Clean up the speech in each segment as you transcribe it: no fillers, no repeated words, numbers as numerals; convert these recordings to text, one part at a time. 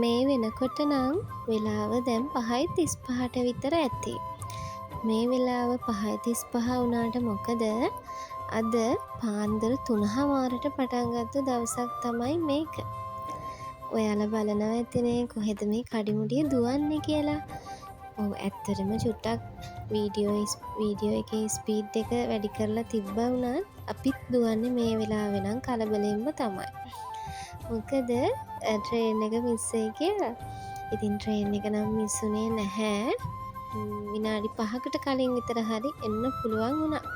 මේ වෙනකොට නම් වෙලාව දැන් 5:35ට විතර ඇති. මේ වෙලාව 5:35 වුණාට මොකද අද පාන්දර 3:00ට පටන් ගත්ත දවසක් තමයි මේක. ඔයාලා බලනවා ඇතිනේ කොහෙද මේ කඩිමුඩිය දුවන්නේ කියලා. ඔව් ඇත්තටම චුට්ටක් වීඩියෝ එකේ ස්පීඩ් එක වැඩි කරලා තිබ්බා වුණත් අපිත් දුවන්නේ මේ වෙලාවේ නම් කලබලෙන්ම තමයි. මොකද ට්‍රේන් එක මිස් වෙයි කියලා. ඉතින් ට්‍රේන් එක නම් මිස් වුණේ නැහැ. විනාඩි 5කට කලින් විතර හරි එන්න පුළුවන් වුණා.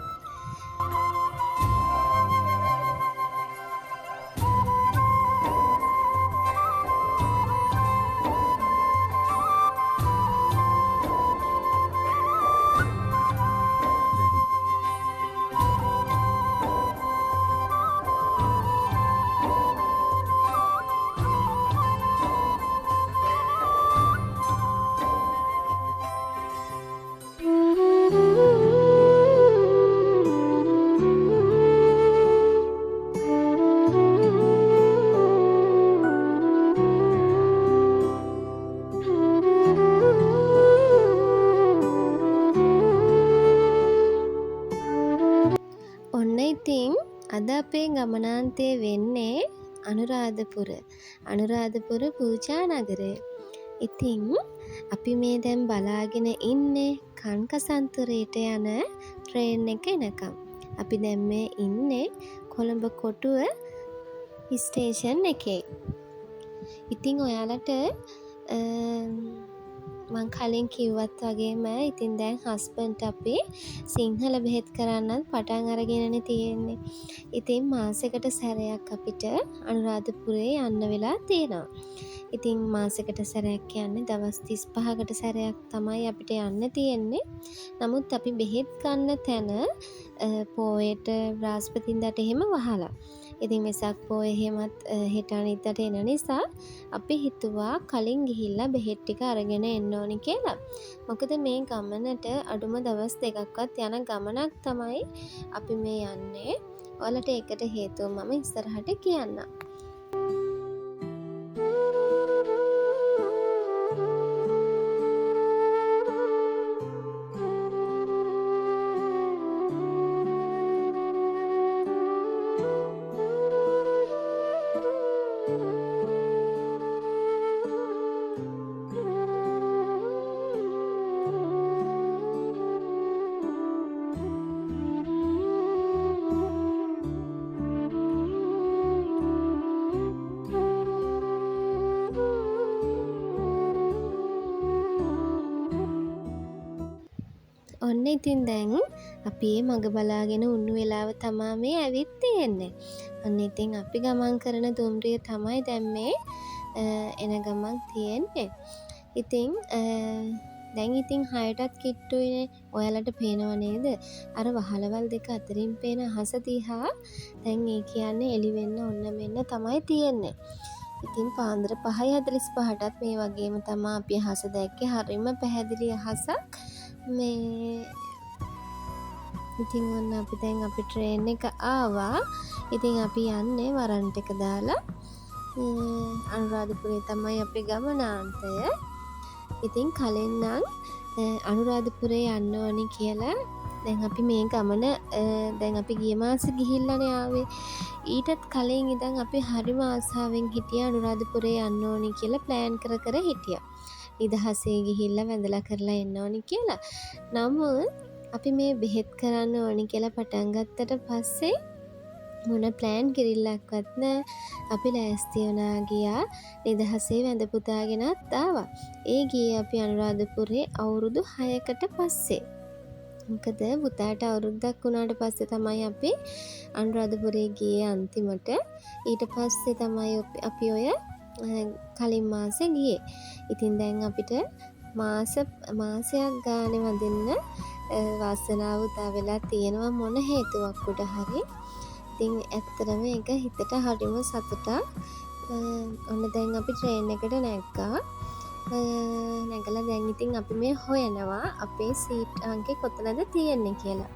ඔන්න ඉතින් අද අපේ ගමනාන්තය වෙන්නේ අනුරාධපුර පූජා නගරය. ඉතින් අපි මේ දැන් බලාගෙන ඉන්නේ කන්කසන්තරයට යන ට්‍රේන් එක එනකම්. අපි දැන් මේ ඉන්නේ කොළඹ කොටුව ස්ටේෂන් එකේ. ඉතින් ඔයාලට මං කලින් කිව්වත් වගේම ඉතින් දැන් හස්බන්ඩ් අපි සිංහල බෙහෙත් කරන්නත් පටන් අරගෙනනේ තියෙන්නේ. ඉතින් මාසෙකට සැරයක් අපිට අනුරාධපුරේ යන්න වෙලා තියෙනවා. ඉතින් මාසෙකට සැරයක් කියන්නේ දවස් 35කට සැරයක් තමයි අපිට යන්න තියෙන්නේ. නමුත් අපි බෙහෙත් ගන්න තැන පොයට බ්‍රහස්පතින්දාට එහෙම වහලා. ඉතින් වෙසක් පොය එහෙමත් හෙට අනිද්දාට එන නිසා අපි හිතුවා කලින් ගිහිල්ලා බෙහෙත් ටික අරගෙන එන්න ඕනි කියලා. මොකද මේ ගමනට අඩුම දවස් 2ක්වත් යන ගමනක් තමයි අපි මේ යන්නේ. ඔයාලට ඒකට හේතුව මම ඉස්සරහට කියන්නම්. ඔන්න ඉතින් දැන් අපි මග බලාගෙන උන්නු වෙලාව තමා මේ ඇවිත් තියෙන්නේ. ඔන්න ඉතින් අපි ගමන් කරන දුම්රිය තමයි දැන් මේ එන ගමන් තියෙන්නේ. ඉතින් දැන් ඉතින් 6ටත් කිට්ටුයිනේ. ඔයාලට පේනව නේද? අර වහලවල් දෙක අතරින් පේන අහස දිහා දැන් ඒ කියන්නේ එළි වෙන්න ඔන්න මෙන්න තමයි තියෙන්නේ. ඉතින් පාන්දර 5:45ටත් මේ වගේම තමයි අපි අහස දැක්කේ. හරිම පැහැදිලි අහසක්. මේ ඉතින් ඔන්න අපි දැන් අපි ට්‍රේන් එක ආවා. ඉතින් අපි යන්නේ වරන්ට් එක දාලා අනුරාධපුරේ තමයි අපේ ගමනාන්තය. ඉතින් කලින් නම් අනුරාධපුරේ යන්න ඕනි කියලා දැන් අපි මේ ගමන දැන් අපි ගිය මාසේ ගිහිල්ලානේ ආවේ. ඊටත් කලින් ඉඳන් අපි හරිම ආසාවෙන් හිටියා අනුරාධපුරේ යන්න ඕනි කියලා ප්ලෑන් කර හිටියා. නිදහසේ ගිහිල්ලා වැඳලා කරලා එන්න ඕනි කියලා. නමුත් අපි මේ බෙහෙත් කරන්න ඕනි කියලා පටන් ගත්තට පස්සේ මොන ප්ලෑන් කිරිල්ලක්වත් නැහැ. අපි ලෑස්ති වුණා ගියා. නිදහසේ වැඳ පුතාගෙනත් ආවා. ඒ ගියේ අපි අනුරාධපුරේ අවුරුදු 6කට පස්සේ. මොකද පුතාට අවුරුද්දක් වුණාට පස්සේ තමයි අපි අනුරාධපුරේ ගියේ අන්තිමට. ඊට පස්සේ තමයි අපි ඔය කලින් මාසේ ගියේ. ඉතින් දැන් අපිට මාසයක් ගානේ වඳින්න වාසනාව උදා වෙලා තියෙනවා මොන හේතුවක් උඩ හරි. ඉතින් ඇත්තටම ඒක හිතට හරිම සතුටක්. ඔන්න දැන් අපි ට්‍රේන් එකට නැග්ගා. නැගලා දැන් ඉතින් අපි මේ හොයනවා අපේ සීට් අංකේ කොතනද තියෙන්නේ කියලා.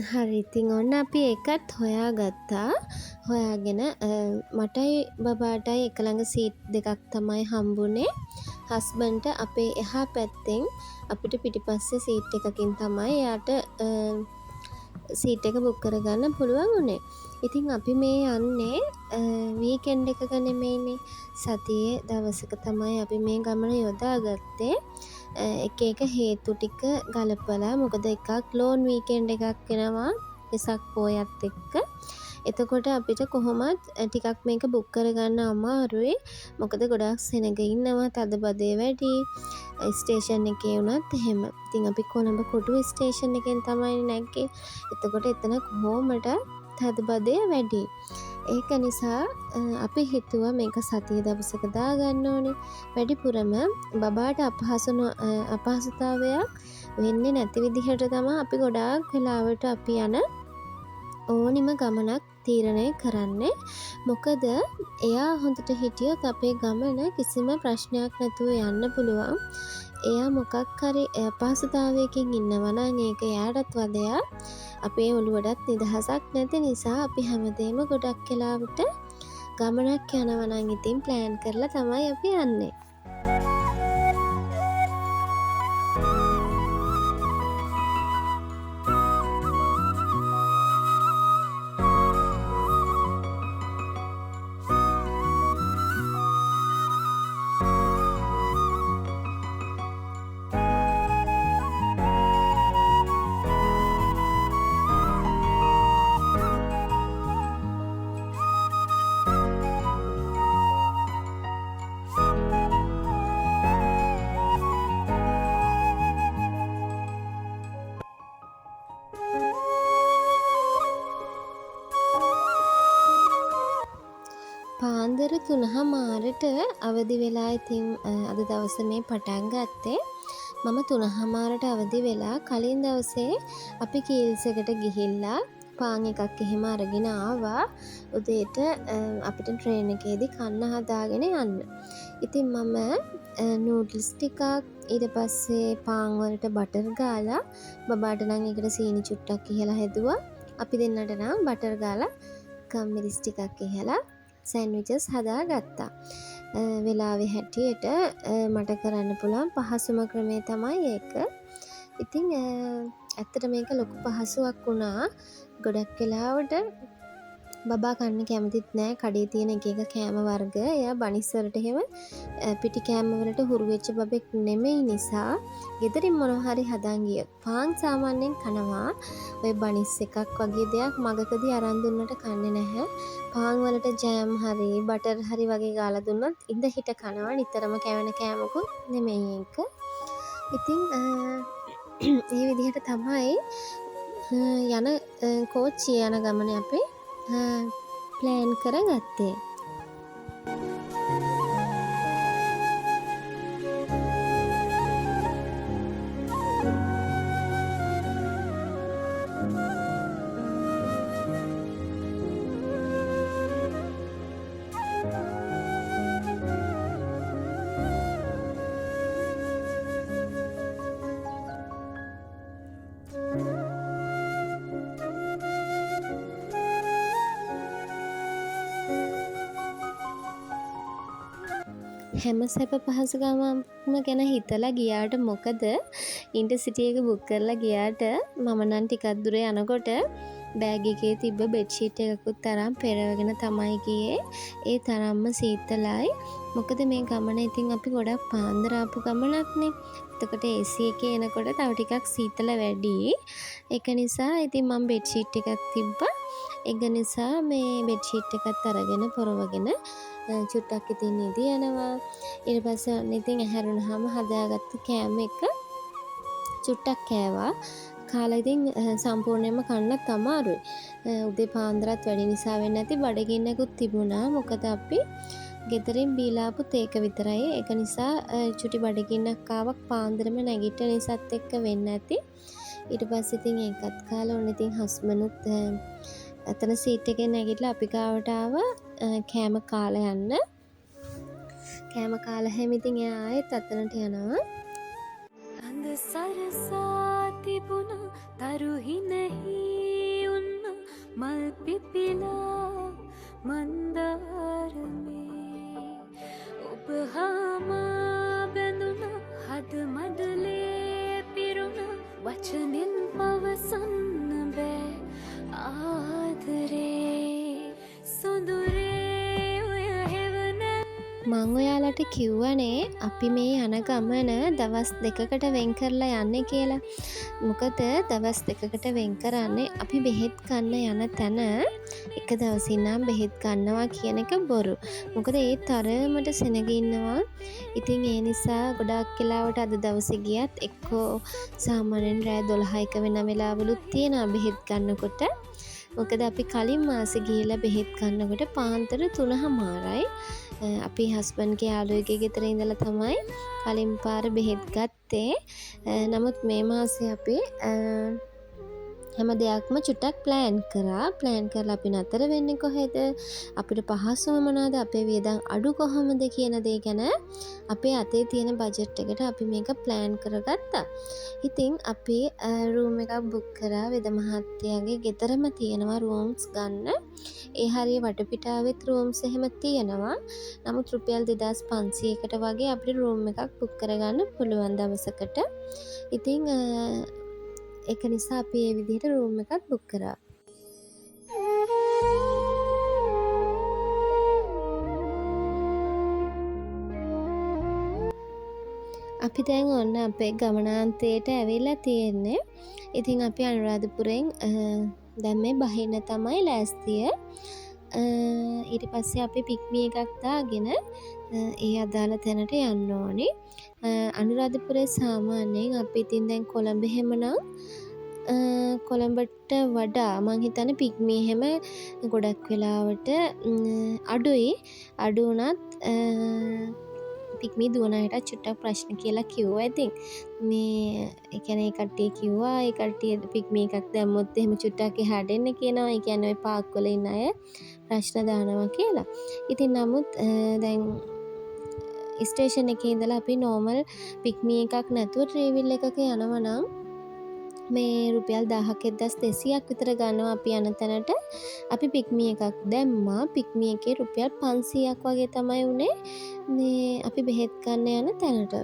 හරි ඉතින් ඔන්න අපි ඒකත් හොයාගත්තා. හොයාගෙන මටයි බබාටයි එක ළඟ සීට් දෙකක් තමයි හම්බුනේ. හස්බන්ඩ්ට අපේ එහා පැත්තෙන් අපිට පිටිපස්සේ සීට් එකකින් තමයි එයාට සීට් එක බුක් කරගන්න පුළුවන් වුණේ. ඉතින් අපි මේ යන්නේ වීකෙන්ඩ් එකක නෙමෙයිනේ. සතියේ දවසක තමයි අපි මේ ගමන යොදාගත්තේ. එක එක හේතු ටික ගලපලා මොකද එකක් ලෝන් වීකෙන්ඩ් එකක් වෙනවා වෙසක් පෝයත් එක්ක. එතකොට අපිට කොහොමත් ටිකක් මේක බුක් කරගන්න අමාරුයි. මොකද ගොඩක් සෙනග ඉන්නවා, තදබදේ වැඩි. ස්ටේෂන් එකේ වුණත් එහෙම. ඉතින් අපි කොළඹ කොටුව ස්ටේෂන් එකෙන් තමයි නැග්ගේ. එතකොට එතන කොහොමද තදබදේ වැඩි. ඒක නිසා අපි හිතුවා මේක සතිය දවසක දාගන්න ඕනේ. වැඩිපුරම බබාට අපහසුතාවයක් වෙන්නේ නැති විදිහට තමයි අපි ගොඩාක් වෙලාවට අපි යන ඕනිම ගමනක් තීරණය කරන්නේ. මොකද එයා හොඳට හිටියොත් අපේ ගමන කිසිම ප්‍රශ්නයක් නැතුව යන්න පුළුවන්. එයා මොකක් හරි අපහසුතාවයකින් ඉන්නවා නම් ඒක එයාටත් වදයක්. අපේ ඔළුවටත් නිදහසක් නැති නිසා අපි හැමදේම ගොඩක් වෙලාවට ගමනක් යනවා නම් ඉතින් ප්ලෑන් කරලා තමයි අපි යන්නේ. පාන්දර 3:00ට අවදි වෙලා ඉතින් අද දවස මේ පටන් ගත්තේ. මම 3:00ට අවදි වෙලා කලින් දවසේ අපි කීල්ස් එකට ගිහිල්ලා පාන් එකක් එහෙම අරගෙන ආවා. උදේට අපිට ට්‍රේන් එකේදී කන්න හදාගෙන යන්න. ඉතින් මම නූඩ්ල්ස් ටිකක් ඊට පස්සේ පාන් වලට බටර් ගාලා බබාට නම් ඒකට සීනි චුට්ටක් ඉහලා හැදුවා. අපි දෙන්නට නම් බටර් ගාලා කම්මිරිස් ටිකක් ඉහලා සෑන්ඩ්විචස් හදාගත්තා. වෙලාවේ හැටියට මට කරන්න පුළුවන් පහසුම ක්‍රමය තමයි ඒක. ඉතින් ඇත්තට මේක ලොකු පහසුවක් වුණා. ගොඩක් වෙලාවට බබා කන්න කැමතිත් නෑ කඩේ තියෙන එක එක කෑම වර්ග. එයා බනිස් වලට එහෙම පිටි කෑම වලට හුරු වෙච්ච බබෙක් නෙමෙයි නිසා ගෙදරින් මොනවා හරි හදන් ගියොත් පාන් සාමාන්‍යයෙන් කනවා. ඔය බනිස් එකක් වගේ දෙයක් මගකදී අරන් දුන්නට කන්නේ නැහැ. පාන් වලට ජෑම් හරි බටර් හරි වගේ ගාලා දුන්නොත් ඉඳ හිට කනවා. නිතරම කැවෙන කෑමකුත් නෙමෙයි ඒක. ඉතින් මේ විදිහට තමයි යන කෝච්චිය යන ගමනේ අපේ ප්ලෑන් කරගත්තේ. හැම සැප පහසුකමක්ම ගැන හිතලා ගියාට මොකද ඉන්ටර්සිටි එක බුක් කරලා ගියාට මම නම් ටිකක් දුර යනකොට බෑග් එකේ තිබ්බ බෙඩ්ෂීට් එකකුත් අරන් පෙරවගෙන තමයි ගියේ. ඒ තරම්ම සීතලයි. මොකද මේ ගමන ඉතින් අපි ගොඩක් පාන්දර ආපු ගමනක්නේ. එතකොට AC එකේ එනකොට තව ටිකක් සීතල වැඩි. ඒක නිසා ඉතින් මම බෙඩ්ෂීට් එකක් තිබ්බා. ඒක නිසා මේ බෙඩ්ෂීට් එකත් අරගෙන පොරවගෙන චුට්ටක් ඉතින් නිදි යනවා. ඊට පස්සේ ඉතින් ඇහැරුණාම හදාගත්ත කෑම එක චුට්ටක් කෑවා. කාලා ඉතින් සම්පූර්ණයෙන්ම කන්නත් අමාරුයි. උදේ පාන්දරත් වැඩි නිසා වෙන්නේ නැති බඩගින්නකුත් තිබුණා. මොකද අපි ගෙදරින් බීලා ආපු තේක විතරයි. ඒක නිසා චුටි බඩගින්නක් ආවක් පාන්දරම නැගිටින නිසාත් එක්ක වෙන්නේ නැති. ඊට පස්සේ ඉතින් ඒකත් කාලා ඔන්න ඉතින් හස්බන්ඩ්ුත් අතන සීට් එකේ නැගිටලා අපි ගාවට ආවා කෑම කාලා යන්න. කෑම කාලා හැම ඉතින් එයා ආයෙත් අතනට යනවා. අඳ සරසා තිබුණු තරු හිනෙහි මල් පිපිලා මන්දාරමේ ඔබ හාමා බැඳුන හද මඩලේ පිරුණ වචනෙන් පවසන්න බෑ ආදරේ සොඳුරේ ඔය හෙවන මං ඔයාලට කිව්වනේ අපි මේ යන ගමන දවස් 2කට වෙන් කරලා යන්නේ කියලා. මොකද දවස් 2කට වෙන් කරන්නේ අපි බෙහෙත් ගන්න යන තැන එක දවසින් නම් බෙහෙත් ගන්නවා කියන එක බොරු. මොකද ඒ තරමට සෙනග ඉන්නවා. ඉතින් ඒ නිසා ගොඩාක් වෙලාවට අද දවසේ ගියත් එක්කෝ සාමාන්‍යයෙන් රෑ 12ක වෙන වෙලාවලුත් තියෙනවා බෙහෙත් ගන්නකොට. මොකද අපි කලින් මාසේ ගිහිල්ලා බෙහෙත් ගන්නකොට පාන්දර 3:00යි. අපි හස්බන්ඩ්ගේ යාළුවෙක්ගේ ගෙදර ඉඳලා තමයි කලින් පාර බෙහෙත් ගත්තේ. නමුත් මේ මාසේ අපි හැම දෙයක්ම චුට්ටක් ප්ලෑන් කරලා අපි නතර වෙන්නේ කොහෙද, අපිට පහසුම මොනවද, අපේ වියදම් අඩු කොහොමද කියන දේ ගැන අපේ අතේ තියෙන බජට් එකට අපි මේක ප්ලෑන් කරගත්තා. ඉතින් අපි රූම් එකක් බුක් කරා. වෙද මහත්තයාගේ ගෙදරම තියෙනවා රූම්ස් ගන්න. ඒ හරිය වටපිටාවෙත් රූම්ස් එහෙම තියෙනවා. නමුත් රුපියල් 2500කට වගේ අපිට රූම් එකක් බුක් කරගන්න පුළුවන් දවසකට. ඉතින් ඒක නිසා අපි මේ විදිහට රූම් එකක් බුක් කරා. අපි දැන් ඔන්න අපේ ගමනාන්තයට ඇවිල්ලා තියෙන්නේ. ඉතින් අපි අනුරාධපුරෙන් දැන් මේ බහින්න තමයි ලෑස්තිය. ඊට පස්සේ අපි පික්මි එකක් දාගෙන ඒ අදාළ තැනට යන්න ඕනේ. අනුරාධපුරේ සාමාන්‍යයෙන් අපි ඉතින් දැන් කොළඹ එහෙමනම් කොළඹට වඩා මං හිතන්නේ පික්මි එහෙම ගොඩක් වෙලාවට අඩුයි. අඩු වුණත් පික්මි දුවන අයට චුට්ටක් ප්‍රශ්න කියලා කිව්වා. ඉතින් මේ ඒ කියන්නේ ඒ කට්ටිය කිව්වා ඒ කට්ටිය පික්මි එකක් දැම්මොත් එහෙම චුට්ටක් එහාට එන්න කියනවා. ඒ කියන්නේ ওই පාක් වල ඉන්න අය ප්‍රශ්න දානවා කියලා. ඉතින් නමුත් දැන් ස්ටේෂන් එකේ ඉඳලා අපි නෝමල් පික්මි එකක් නැතුව ට්‍රේවිල් එකක යනවා නම් මේ රුපියල් 1000ක් 1200ක් විතර ගන්නවා අපි යන තැනට. අපි පික්මි එකක් දැම්මා. පික්මි එකේ රුපියල් 500ක් වගේ තමයි උනේ මේ අපි බෙහෙත් ගන්න යන තැනට.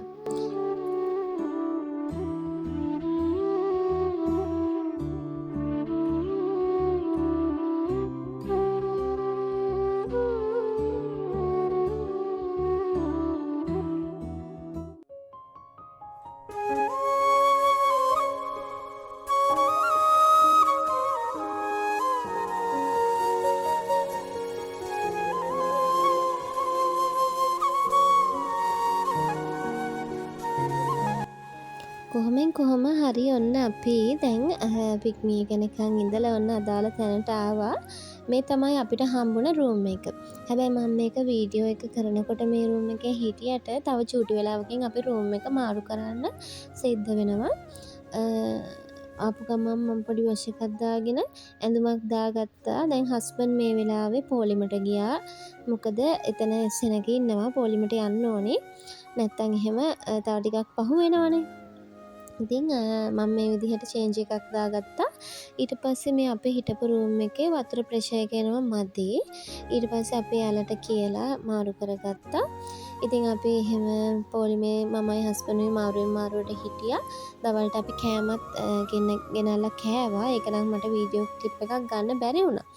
කොහොම හරි ඔන්න අපි දැන් පික්මි කෙනකන් ඉඳලා ඔන්න අදාළ තැනට ආවා. මේ තමයි අපිට හම්බුණ රූම් එක. හැබැයි මම මේක වීඩියෝ එක කරනකොට මේ රූම් එකේ හිටියට තව චූටි වෙලාවකින් අපි රූම් එක මාරු කරන්න සිද්ධ වෙනවා. ආපු ගමන් මම පොඩි වොෂ් එකක් දාගෙන ඇඳුමක් දාගත්තා. දැන් හස්බන්ඩ් මේ වෙලාවේ පොලිමට ගියා. මොකද එතන සෙනග ඉන්නවා. පොලිමට යන්න ඕනේ. නැත්තම් එහෙම තව ටිකක් පහු වෙනවනේ. ඉතින් මම මේ විදිහට චේන්ජ් එකක් දාගත්තා. ඊට පස්සේ මේ අපේ හිටපු රූම් එකේ වතුර ප්‍රෙෂර් එක එනවා මදි. ඊට පස්සේ අපි යාලට කියලා මාරු කරගත්තා. ඉතින් අපි එහෙම පොලිමේ මමයි හස්බන්ඩ්මයි මාරුවට හිටියා. දවල්ට අපි කෑමත් ගෙනල්ලා කෑවා. ඒක නම් මට වීඩියෝ ක්ලිප් එකක් ගන්න බැරි වුණා.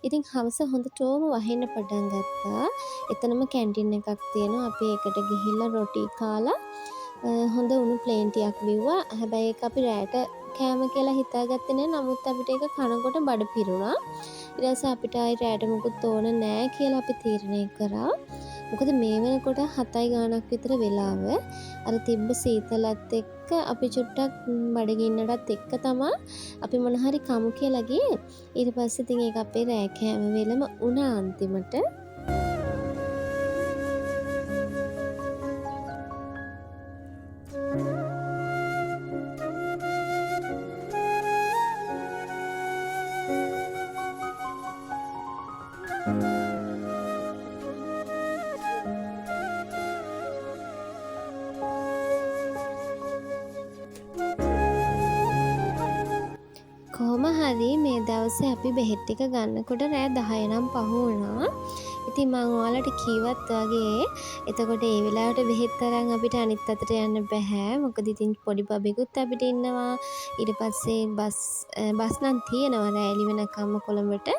ඉතින් හවස හොඳටම වහින්න පටන් ගත්තා. එතනම කැන්ටින් එකක් තියෙනවා. අපි ඒකට ගිහිල්ලා රොටි කාලා හොඳ උණු ප්ලේන් ටිකක් බිව්වා. හැබැයි ඒක අපි රෑට කෑම කියලා හිතාගත්තේ නෑ. නමුත් අපිට ඒක කනකොට බඩ පිරුණා. ඊට පස්සේ අපිට ආයි රෑට මොකුත් ඕන නෑ කියලා අපි තීරණය කරා. මොකද මේ වෙනකොට 7යි ගාණක් විතර වෙලාව. අර තිබ්බ සීතලත් එක්ක අපි චුට්ටක් බඩගින්නටත් එක්ක තමයි අපි මොන හරි කමු කියලා ගියේ. ඊට පස්සේ ඉතින් ඒක අපේ රෑ කෑම වෙලම උණා අන්තිමට. කොහොම හරි මේ දවස් දවසේ අපි බෙහෙත් ටික ගන්නකොට රෑ 10 නම් පහ වුණා. ඉතින් මම ඔයාලට කිව්වත් වගේ එතකොට ඒ වෙලාවට බෙහෙත් අරන් අපිට අනිත් අතට යන්න බෑ. මොකද ඉතින් පොඩි බබෙකුත් අපිට ඉන්නවා. ඊට පස්සේ බස් නම් තියෙනවා රෑ එළි වෙනකම්ම කොළඹට.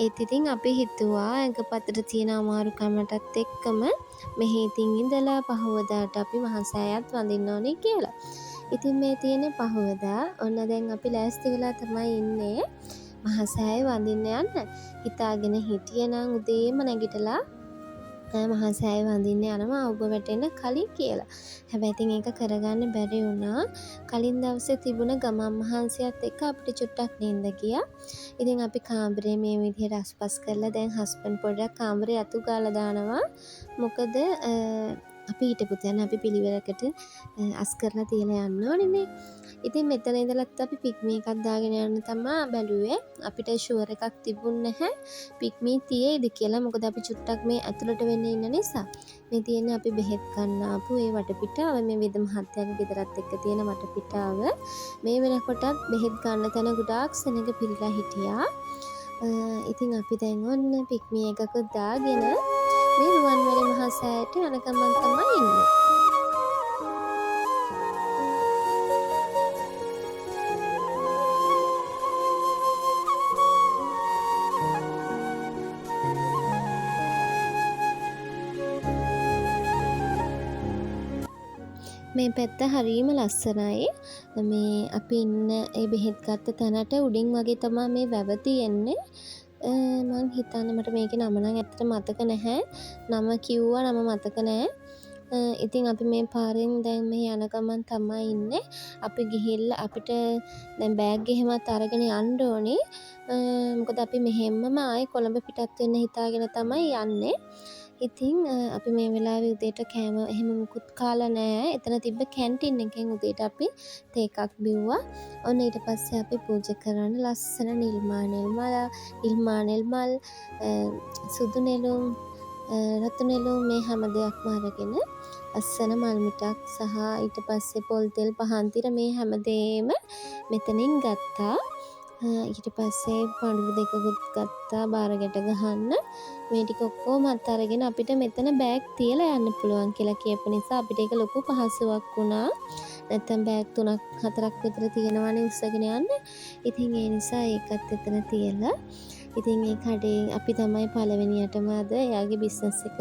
ඒත් ඉතින් අපි හිතුවා ඇඟපතට තියෙන අමාරුකමටත් එක්කම මෙහි ඉතින් ඉඳලා පහවදාට අපි මහසෑයත් වඳින්න ඕනේ කියලා. ඉතින් මේ තියෙන පහවදා ඔන්න දැන් අපි ලෑස්ති වෙලා තමයි ඉන්නේ මහසෑය වඳින්න යන්න. හිතාගෙන හිටියනම් උදේම නැගිටලා මහසෑය වඳින්න යනවා ඔබ වැටෙන්න කලින් කියලා. හැබැයි ඉතින් ඒක කරගන්න බැරි වුණා. කලින් දවසේ තිබුණ ගමන් මහන්සියත් එක්ක අපිට චුට්ටක් නින්ද ගියා. ඉතින් අපි කාමරේ මේ විදිහට අස්පස් කරලා දැන් හස්බන්ඩ් පොඩ්ඩක් කාමරේ අතු ගාලා දානවා. මොකද අපි හිටපු තැන අපි පිළිවෙලකට අස් කරලා තියලා යන්න ඕනේ. ඉතින් මෙතන ඉඳලත් අපි පික්මී එකක් දාගෙන යන්න තමයි බැලුවේ. අපිට ෂුවර් එකක් තිබුණ නැහැ පික්මී තියේද කියලා. මොකද අපි චුට්ටක් මේ ඇතුළට වෙන්න ඉන්න නිසා. මේ තියෙන්නේ අපි බෙහෙත් ගන්න ආපු ඒ වටපිටාව, මේ වෙද මහත්තයාගේ ගෙදරත් එක්ක තියෙන වටපිටාව. මේ වෙනකොටත් බෙහෙත් ගන්න තැන ගොඩාක් සෙනඟ පිරීලා හිටියා. ඉතින් අපි දැන් ඔන්න පික්මී එකකුත් දාගෙන මේ රුවන්වැලි මහසෑයට යන ගමන් තමයි ඉන්නේ. මේ පැත්ත හරීම ලස්සනයි. මේ අපි ඉන්න ඒ බෙහෙත් ගත්ත තැනට උඩින් වගේ තමයි මේ වැව තියෙන්නේ. මං හිතන්නේ මට මේකේ නම නම් ඇත්තට මතක නැහැ. නම කිව්වා නම මතක නැහැ. ඉතින් අපි මේ පාරෙන් දැන් මේ යන ගමන් තමයි ඉන්නේ. අපි ගිහිල්ලා අපිට දැන් බෑග් එහෙමත් අරගෙන යන්න ඕනේ. මොකද අපි මෙහෙම්මම ආයේ කොළඹ පිටත් වෙන්න හිතාගෙන තමයි යන්නේ. ඉතින් අපි මේ වෙලාවේ උදේට කෑම එහෙම මුකුත් කාලා නැහැ. එතන තිබ්බ කැන්ටින් එකෙන් උදේට අපි තේ එකක් බිව්වා. ඔන්න ඊට පස්සේ අපි පූජා කරන්න ලස්සන නිල් මල්, සුදු නෙළුම්, රතු නෙළුම් මේ හැම දෙයක්ම අරගෙන අස්සන මල් මිටක් සහ ඊට පස්සේ පොල් තෙල් පහන්තිර මේ හැමදේම මෙතනින් ගත්තා. ඊට පස්සේ පඳුරු දෙකකුත් ගත්තා බාරකට ගහන්න. මේ ටික ඔක්කොම අරගෙන අපිට මෙතන බෑග් තියලා යන්න පුළුවන් කියලා කියපු නිසා අපිට ඒක ලොකු පහසුවක් වුණා. නැත්තම් බෑග් 3-4ක් විතර තියෙනවනේ උස්සගෙන යන්න. ඉතින් ඒ නිසා ඒකත් එතන තියලා ඉතින් ඒ කඩේ අපි තමයි පළවෙනියටම අද එයාගේ බිස්නස් එක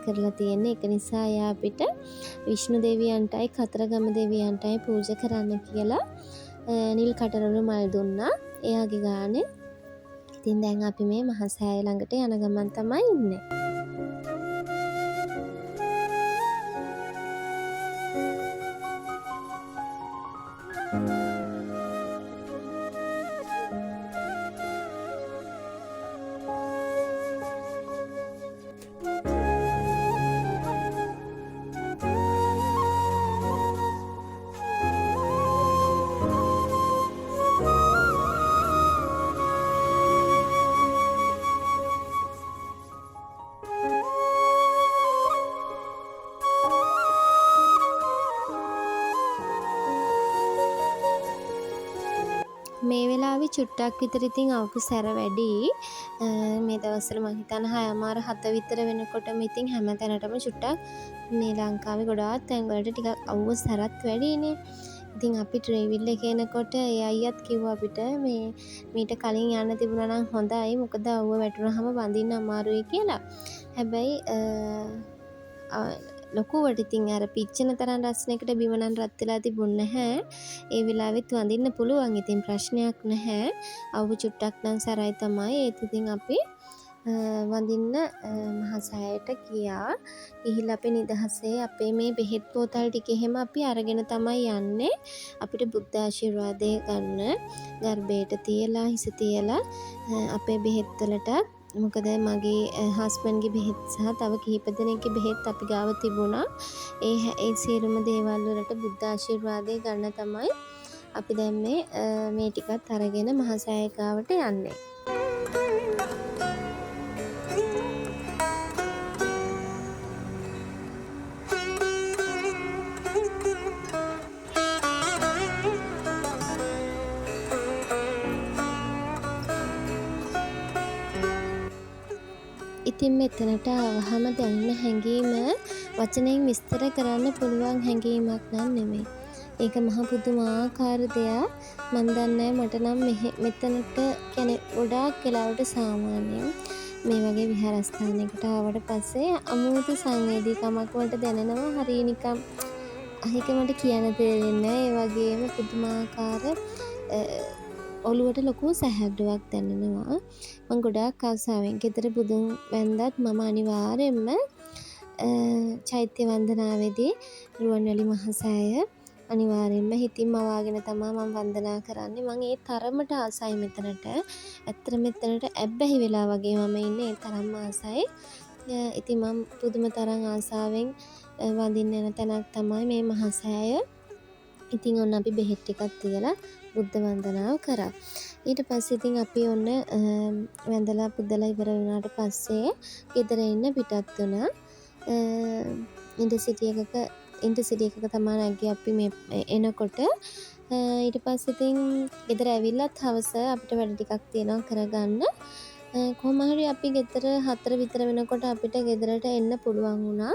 කරලා තියෙන්නේ. ඒක නිසා එයා අපිට විෂ්ණු දෙවියන්ටයි කතරගම දෙවියන්ටයි පූජා කරන්න කියලා නිල් කටරළු මල් දුන්නා එයාගේ ගානේ. ඉතින් දැන් අපි මේ මහසෑය ළඟට යන ගමන් තමයි ඉන්නේ. මේ වෙලාවේ චුට්ටක් විතර ඉතින් අවුකු සැර වැඩි. මේ දවස්වල මම හිතන්නේ 6:00 විතර වෙනකොටම ඉතින් හැම තැනටම චුට්ටක් මේ ලංකාවේ ගොඩාක් තැන්වලට ටිකක් අවුව සැරත් වැඩිනේ. ඉතින් අපි ට්‍රේවිල් එකේ එනකොට ඒ අයියත් කිව්වා අපිට මේ මීට කලින් යන්න තිබුණා නම් හොඳයි. මොකද අවුව වැටුනහම වඳින්න අමාරුයි කියලා. හැබැයි ලොකුවට ඉතින් අර පිච්චෙන තරම් රස්නයකට බිම නම් රත් වෙලා තිබුණ නැහැ. ඒ වෙලාවෙත් වඳින්න පුළුවන්. ඉතින් ප්‍රශ්නයක් නැහැ. අවුව චුට්ටක් නම් සරයි තමයි. ඒත් ඉතින් අපි වඳින්න මහසෑයට ගියා. ගිහිල්ලා අපි නිදහසේ අපේ මේ බෙහෙත් බෝතල් ටික එහෙම අපි අරගෙන තමයි යන්නේ. අපිට බුද්ධ ආශිර්වාදය ගන්න ගර්භයට තියලා හිස තියලා අපේ බෙහෙත් වලට. මොකද මගේ හස්බන්ඩ්ගේ බෙහෙත් සහ තව කිහිප දෙනෙක්ගේ බෙහෙත් අපි ගාව තිබුණා. ඒ සියලුම දේවල් වලට බුද්ධ ආශිර්වාදය ගන්න තමයි අපි දැන් මේ ටිකත් අරගෙන මහසෑය ගාවට යන්නේ. ඉතින් මෙතනට ආවහම දැනෙන හැඟීම වචනයෙන් විස්තර කරන්න පුළුවන් හැඟීමක් නම් නෙමෙයි. ඒක මහ පුදුමාකාර දෙයක්. මන් දන්නේ මට නම් මෙතනට කියන්නේ ගොඩාක් වෙලාවට සාමාන්‍යයෙන් මේ වගේ විහාරස්ථානයකට ආවට පස්සේ අමුතු සංවේදීකමක් වලට දැනෙනවා. හරිය නිකම් ඒක මට කියන්න තේරෙන්නේ නැහැ. ඒ වගේම පුදුමාකාර ඔළුවට ලොකු සැහැල්ලුවක් දැනෙනවා. මං ගොඩාක් ආසාවෙන් ගෙදර බුදුන් වැන්දත් මම අනිවාර්යෙන්ම චෛත්‍ය වන්දනාවේදී රුවන්වැලි මහසෑය අනිවාර්යෙන්ම හිතින් මවාගෙන තමා මම වන්දනා කරන්නේ. මං ඒ තරමට ආසයි මෙතනට. ඇත්තට මෙතනට ඇබ්බැහි වෙලා වගේ මම ඉන්නේ. ඒ තරම්ම ආසයි. ඉතින් මම පුදුම තරම් ආසාවෙන් වඳින්න යන තැනක් තමයි මේ මහසෑය. ඉතින් ඔන්න අපි බෙහෙත් ටිකක් තියලා බුද්ධ වන්දනාව කරා. ඊට පස්සේ ඉතින් අපි ඔන්න වැඳලා පුදලා ඉවර වුණාට පස්සේ ගෙදර ඉන්න පිටත් වුණා. ඉන්ටර්සිටි එකක තමයි නැග්ගේ අපි මේ එනකොට. ඊට පස්සේ ඉතින් ගෙදර ඇවිල්ලත් හවස අපිට වැඩ ටිකක් තියෙනවා කරගන්න. කොහොම හරි අපි ගෙදර 4 විතර වෙනකොට අපිට ගෙදරට එන්න පුළුවන් වුණා.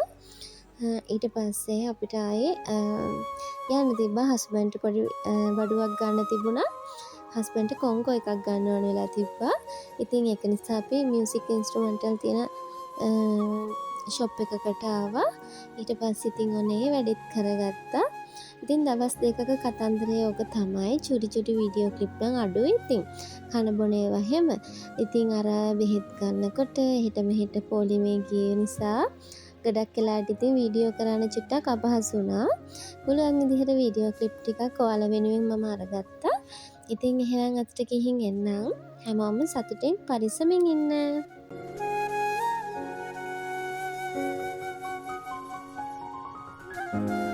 ඊට පස්සේ අපිට ආයේ යන්න තිබ්බා. හස්බන්ඩ්ට පොඩි බඩුවක් ගන්න තිබුණා. හස්බන්ඩ්ට කොංකෝ එකක් ගන්න ඕන වෙලා තිබ්බා. ඉතින් ඒක නිසා අපි මියුසික් ඉන්ස්ට්‍රුමන්ටල් තියෙන ෂොප් එකකට ආවා. ඊට පස්සේ ඉතින් ඔනේ වැඩෙත් කරගත්තා. ඉතින් දවස් දෙකක කතන්දරේ ඕක තමයි. චුටි වීඩියෝ ක්ලිප් නම් අඩුයි. ඉතින් කන බොන ඒවා හැම. ඉතින් අර බෙහෙත් ගන්නකොට හෙට මෙහෙට පොලිමේ ගිය නිසා ගොඩක් වෙලාවට ඉතින් වීඩියෝ කරන්න චුට්ටක් අපහසු වුණා. පුළුවන් විදිහට වීඩියෝ ක්ලිප් ටිකක් ඔයාලා වෙනුවෙන් මම අරගත්තා. ඉතින් එහෙනම් අතට ගිහින් එන්නම්. හැමෝම සතුටින් පරිස්සමින් ඉන්න. Thank you.